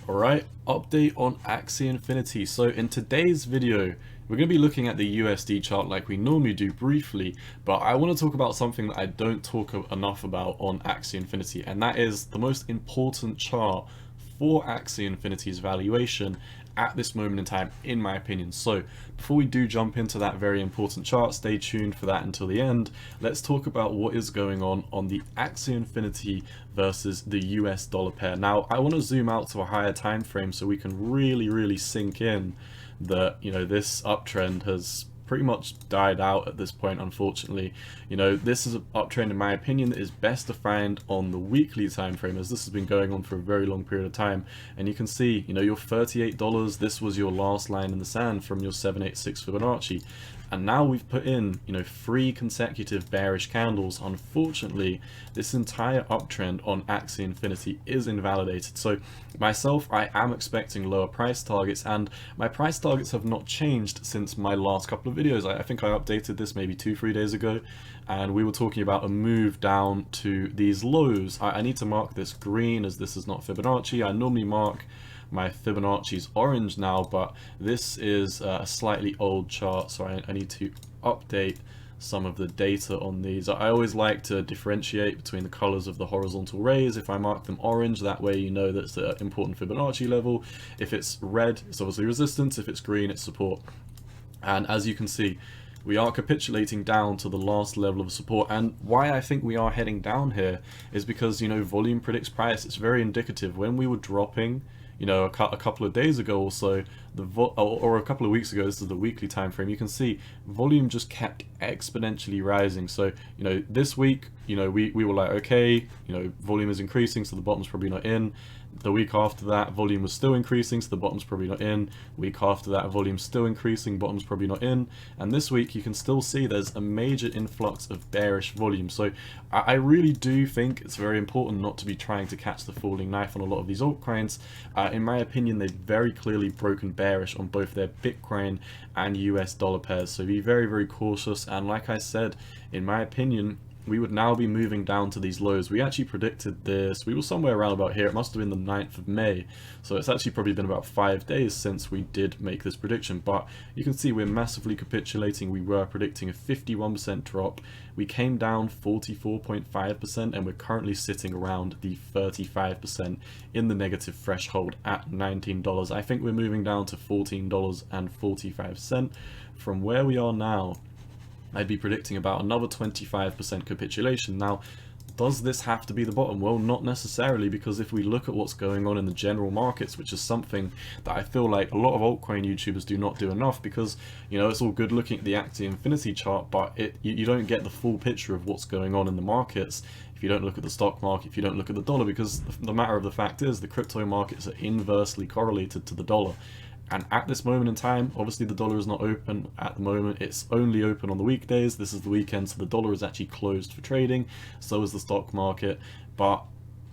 Alright, update on Axie Infinity. So in today's video, we're going to be looking at the USD chart like we normally do briefly, but I want to talk about something that I don't talk enough about on Axie Infinity, and that is the most important chart for Axie Infinity's valuation at this moment in time, in my opinion. So before we do jump into that very important chart, stay tuned for that until the end. Let's talk about what is going on the Axie Infinity versus the US dollar pair. Now I want to zoom out to a higher time frame so we can really sink in that, you know, this uptrend has pretty much died out at this point, unfortunately. You know, this is an uptrend in my opinion that is best defined on the weekly time frame, as this has been going on for a very long period of time. And you can see, you know, your $38, this was your last line in the sand from your 786 Fibonacci. And now we've put in, you know, 3 consecutive bearish candles. Unfortunately, this entire uptrend on Axie Infinity is invalidated. So myself, I am expecting lower price targets, and my price targets have not changed since my last couple of videos. I think I updated this maybe 2-3 days ago, and we were talking about a move down to these lows. I need to mark this green as this is not Fibonacci. I normally mark my Fibonacci's orange now, but this is a slightly old chart, so I need to update some of the data on these. I always like to differentiate between the colors of the horizontal rays. If I mark them orange, that way you know that's an important Fibonacci level. If it's red, it's obviously resistance. If it's green, it's support. And as you can see, we are capitulating down to the last level of support. And why I think we are heading down here is because, you know, volume predicts price. It's very indicative. When we were dropping, you know, a couple of days ago or so, or a couple of weeks ago, this is the weekly time frame, you can see volume just kept exponentially rising. So, you know, this week, you know, we were like, okay, you know, volume is increasing, so the bottom's probably not in. The week after that, volume was still increasing, so the bottom's probably not in. Week after that, volume's still increasing, bottom's probably not in. And this week, you can still see there's a major influx of bearish volume. So I really do think it's very important not to be trying to catch the falling knife on a lot of these altcoins. In my opinion, they've very clearly broken bearish on both their Bitcoin and US dollar pairs. So be very cautious. And like I said, in my opinion, we would now be moving down to these lows. We actually predicted this. We were somewhere around about here. It must have been the 9th of May. So it's actually probably been about 5 days since we did make this prediction. But you can see we're massively capitulating. We were predicting a 51% drop. We came down 44.5%, and we're currently sitting around the 35% in the negative threshold at $19. I think we're moving down to $14.45. From where we are now, I'd be predicting about another 25% capitulation. Now, does this have to be the bottom? Well, not necessarily, because if we look at what's going on in the general markets, which is something that I feel like a lot of altcoin YouTubers do not do enough, because, you know, it's all good looking at the Axie Infinity chart, but you don't get the full picture of what's going on in the markets if you don't look at the stock market, if you don't look at the dollar, because the matter of the fact is the crypto markets are inversely correlated to the dollar. And at this moment in time, obviously the dollar is not open at the moment. It's only open on the weekdays. This is the weekend, so the dollar is actually closed for trading. So is the stock market. But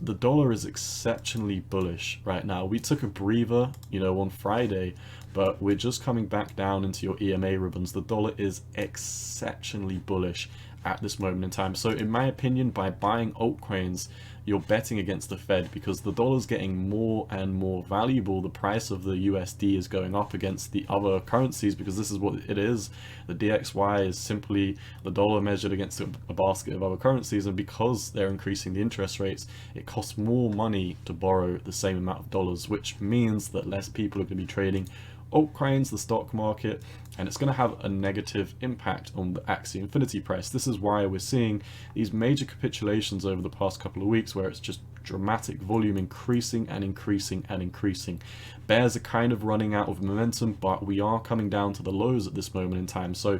the dollar is exceptionally bullish right now. We took a breather, you know, on Friday, but we're just coming back down into your EMA ribbons. The dollar is exceptionally bullish at this moment in time. So in my opinion, by buying altcoins, you're betting against the Fed, because the dollar's getting more and more valuable. The price of the USD is going up against the other currencies, because this is what it is. The DXY is simply the dollar measured against a basket of other currencies, and because they're increasing the interest rates, it costs more money to borrow the same amount of dollars, which means that less people are going to be trading altcoins, the stock market, and it's going to have a negative impact on the Axie Infinity price. This is why we're seeing these major capitulations over the past couple of weeks, where it's just dramatic volume increasing and increasing and increasing. Bears are kind of running out of momentum, but we are coming down to the lows at this moment in time. So,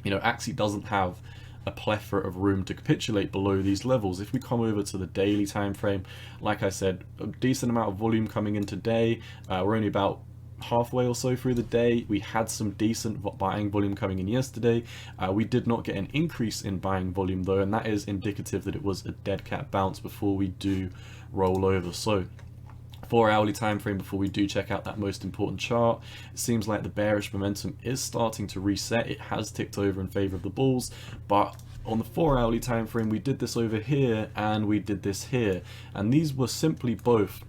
you know, Axie doesn't have a plethora of room to capitulate below these levels. If we come over to the daily time frame, like I said, a decent amount of volume coming in today. We're only about halfway or so through the day. We had some decent buying volume coming in yesterday. We did not get an increase in buying volume though, and that is indicative that it was a dead cat bounce before we do roll over. So 4-hourly time frame before we do check out that most important chart, it seems like the bearish momentum is starting to reset. It has ticked over in favor of the bulls, but on the 4-hourly time frame we did this over here and we did this here, and these were simply both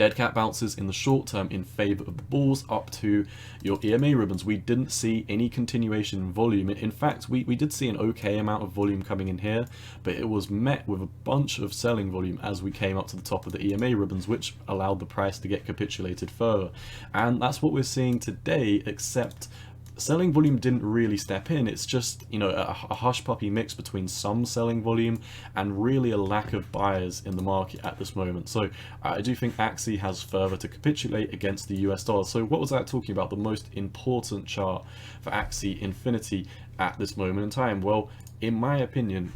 dead cat bounces in the short term in favor of the bulls up to your EMA ribbons. We didn't see any continuation in volume. In fact, we did see an okay amount of volume coming in here, but it was met with a bunch of selling volume as we came up to the top of the EMA ribbons, which allowed the price to get capitulated further. And that's what we're seeing today, except selling volume didn't really step in. It's just, you know, a hush puppy mix between some selling volume and really a lack of buyers in the market at this moment. So I do think Axie has further to capitulate against the US dollar. So what was I talking about? The most important chart for Axie Infinity at this moment in time? Well, in my opinion,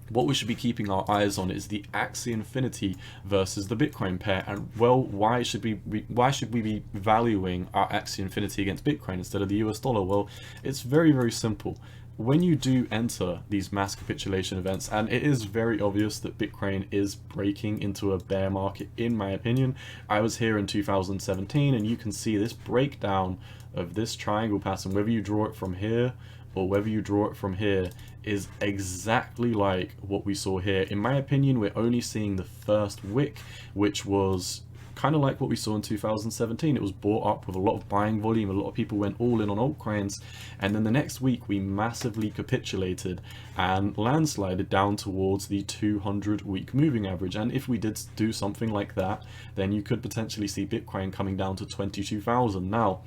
what we should be keeping our eyes on is the Axie Infinity versus the Bitcoin pair. And well, why should we be valuing our Axie Infinity against Bitcoin instead of the US dollar? Well, it's very, very simple. When you do enter these mass capitulation events, and it is very obvious that Bitcoin is breaking into a bear market, in my opinion. I was here in 2017 and you can see this breakdown of this triangle pattern, whether you draw it from here or whether you draw it from here, is exactly like what we saw here. In my opinion, we're only seeing the first wick, which was kind of like what we saw in 2017. It was bought up with a lot of buying volume, a lot of people went all in on altcoins, and then the next week we massively capitulated and landslided down towards the 200-week moving average. And if we did do something like that, then you could potentially see Bitcoin coming down to 22,000. Now,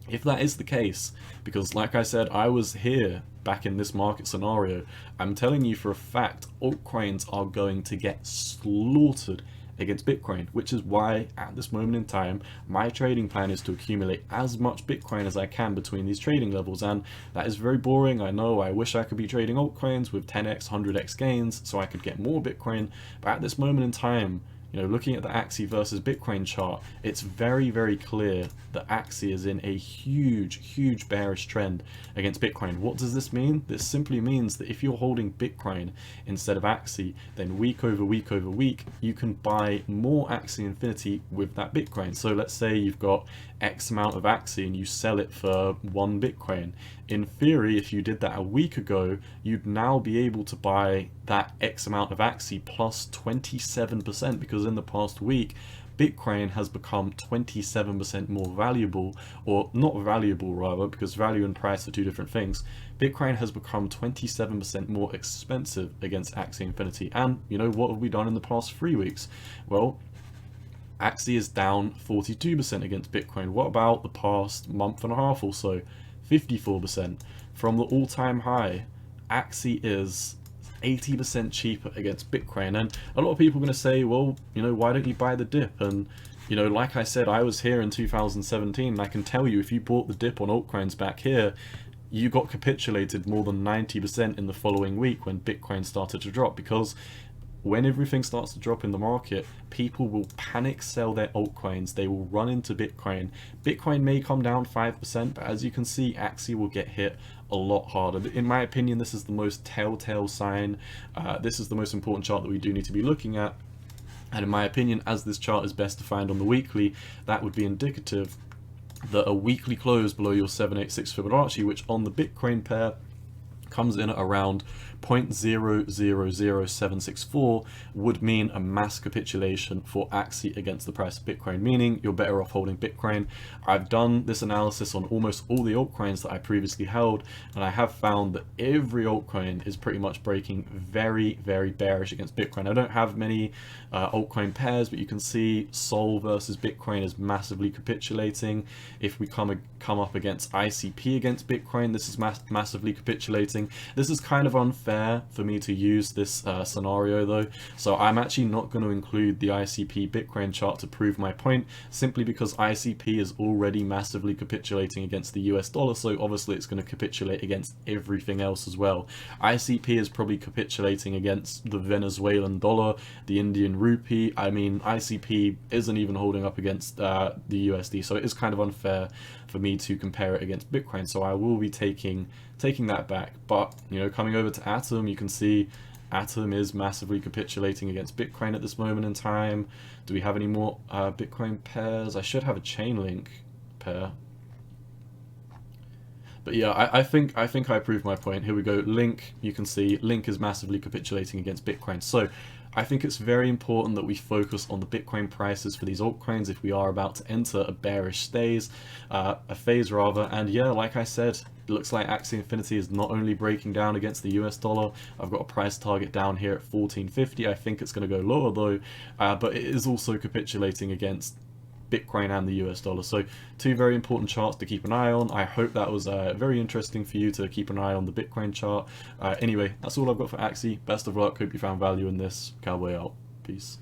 if that is the case, because like I said, I was here back in this market scenario, I'm telling you for a fact, altcoins are going to get slaughtered against Bitcoin, which is why at this moment in time, my trading plan is to accumulate as much Bitcoin as I can between these trading levels. And that is very boring. I know, I wish I could be trading altcoins with 10x, 100x gains so I could get more Bitcoin. But at this moment in time, you know, looking at the Axie versus Bitcoin chart, it's very, very clear that Axie is in a huge bearish trend against Bitcoin. What does this mean? This simply means that if you're holding Bitcoin instead of Axie, then week over week over week, you can buy more Axie Infinity with that Bitcoin. So let's say you've got X amount of Axie and you sell it for 1 Bitcoin. In theory, if you did that a week ago, you'd now be able to buy that X amount of Axie plus 27%, because in the past week, Bitcoin has become 27% more valuable, or not valuable rather, because value and price are two different things. Bitcoin has become 27% more expensive against Axie Infinity. And, you know, what have we done in the past 3 weeks? Well, Axie is down 42% against Bitcoin. What about the past month and a half or so? 54%. From the all-time high, Axie is 80% cheaper against Bitcoin. And a lot of people are going to say, well, you know, why don't you buy the dip? And, you know, like I said, I was here in 2017, and I can tell you, if you bought the dip on altcoins back here, you got capitulated more than 90% in the following week when Bitcoin started to drop, because when everything starts to drop in the market, people will panic sell their altcoins. They will run into Bitcoin. Bitcoin may come down 5%, but as you can see, Axie will get hit a lot harder. In my opinion, this is the most telltale sign. This is the most important chart that we do need to be looking at. And in my opinion, as this chart is best defined on the weekly, that would be indicative that a weekly close below your 786 Fibonacci, which on the Bitcoin pair comes in at around 0.000764, would mean a mass capitulation for Axie against the price of Bitcoin, meaning you're better off holding Bitcoin. I've done this analysis on almost all the altcoins that I previously held, and I have found that every altcoin is pretty much breaking very, very bearish against Bitcoin. I don't have many altcoin pairs, but you can see Sol versus Bitcoin is massively capitulating. If we come up against ICP against Bitcoin, this is massively capitulating. This is kind of unfair for me to use this scenario though, so I'm actually not going to include the ICP Bitcoin chart to prove my point, simply because ICP is already massively capitulating against the US dollar, so obviously it's going to capitulate against everything else as well. ICP is probably capitulating against the Venezuelan dollar, the Indian rupee. I mean, ICP isn't even holding up against the USD, so it is kind of unfair for me to compare it against Bitcoin, so I will be taking that back. But, you know, coming over to Atom, you can see Atom is massively capitulating against Bitcoin at this moment in time. Do we have any more Bitcoin pairs? I should have a Chainlink pair. But yeah, I think I proved my point. Here we go. Link, you can see Link is massively capitulating against Bitcoin. So I think it's very important that we focus on the Bitcoin prices for these altcoins if we are about to enter a bearish phase, and yeah, like I said, it looks like Axie Infinity is not only breaking down against the US dollar. I've got a price target down here at 1450. I think it's going to go lower though, but it is also capitulating against Bitcoin and the US dollar. So two very important charts to keep an eye on. I hope that was very interesting for you to keep an eye on the Bitcoin chart. Anyway, that's all I've got for Axie. Best of luck. Hope you found value in this. Cowboy out. Peace.